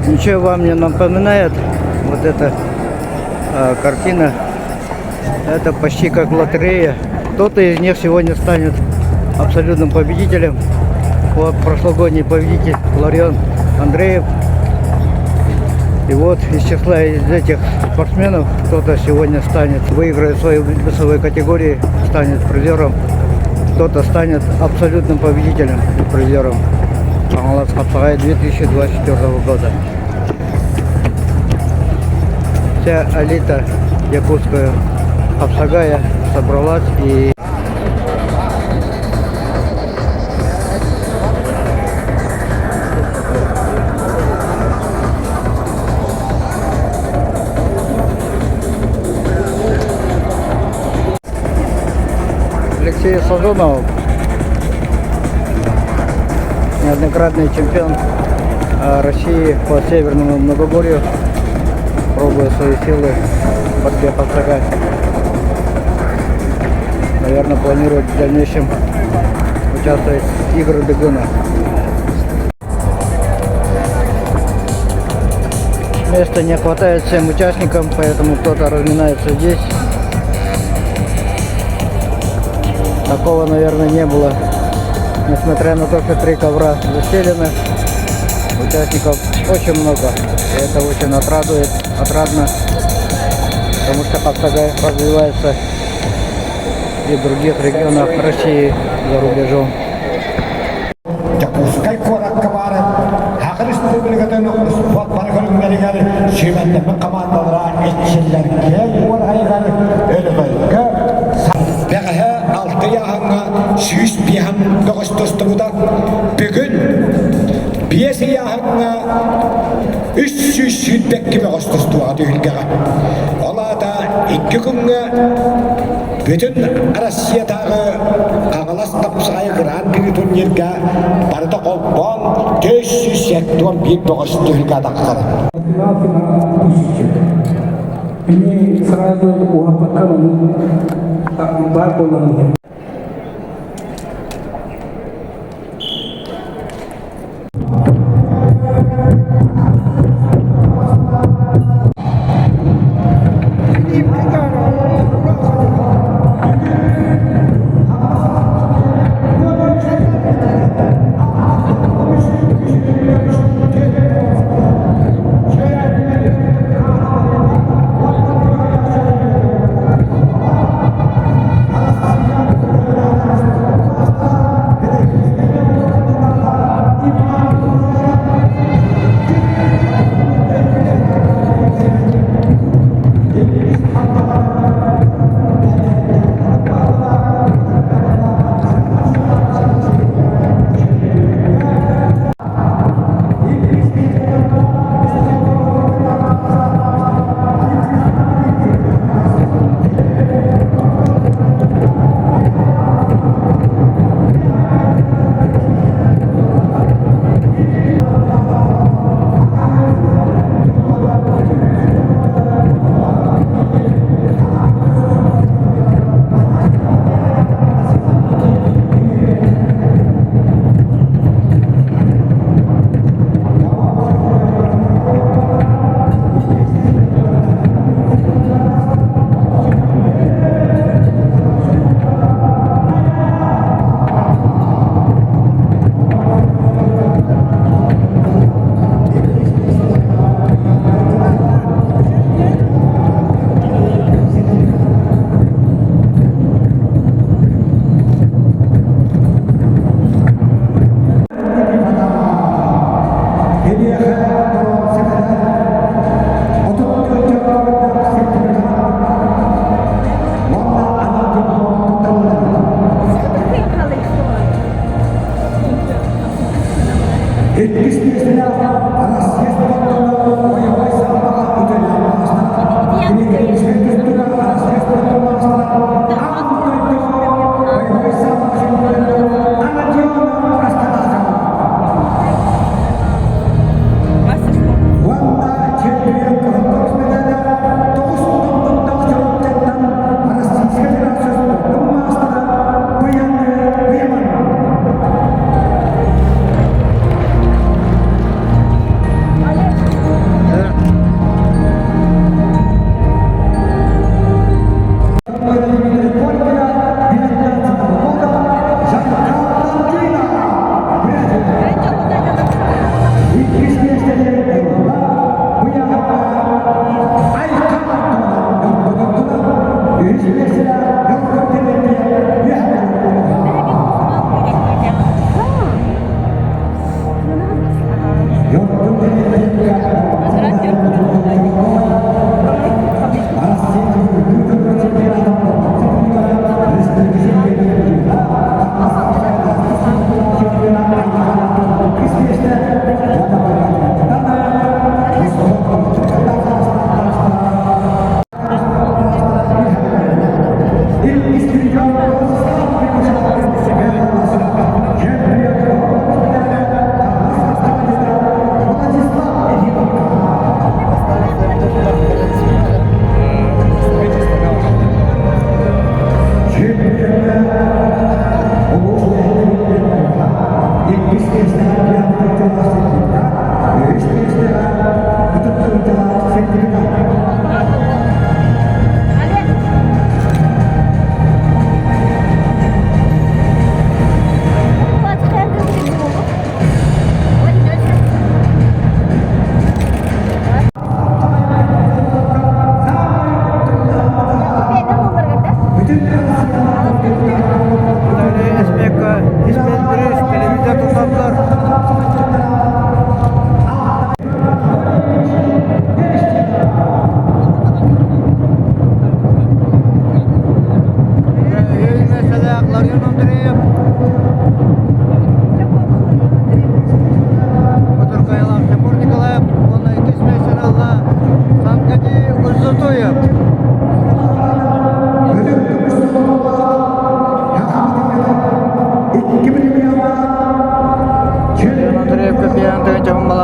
Ничего вам не напоминает вот эта картина? Это почти как лотерея. Кто-то из них сегодня станет абсолютным победителем. Вот прошлогодний победитель Ларион Андреев. И вот из числа из этих спортсменов кто-то сегодня выиграет в своей весовой категории, станет призером. Кто-то станет абсолютным победителем и призером Аңалас Капсагай 2024 года. Вся элита якутская Капсагая собралась и Алексей Сазонов, неоднократный чемпион России по Северному Многогорью, пробуя свои силы в борьбе Капсагай. Наверное, планирует в дальнейшем участвовать в играх Дагуна. Места не хватает всем участникам, поэтому кто-то разминается здесь. Такого, наверное, не было. Несмотря на то, что 3 ковра застелены, участников очень много. И это очень отрадно, потому что Капсагай развивается и в других регионах России, за рубежом. Бүгін бес яғына 300 сүйтбекке бағыстыстуға түйілгіға. Олада 2 күнгі бүтін Россиятағы Аңалас Капсагай гран-при турнирге барды қолпан 400 бек бағысты түйілге даққары. Ini selalu uapkan tak membangun.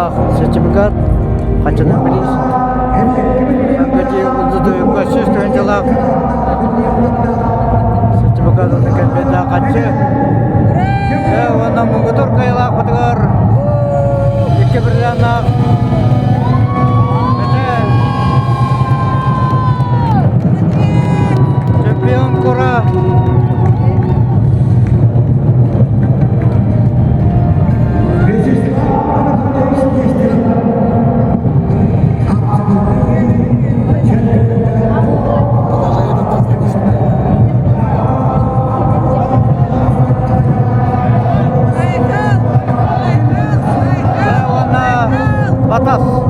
Ах, сертификат, қачадан білейсіз. Әңгеде ұлдыды өкөсіз түгенделақ. Сертификат ұлдыкен беді қачы. Оны мұңғытыр қайлақ бұдығыр. Екі бірден ақ. Чемпион кура. Батас.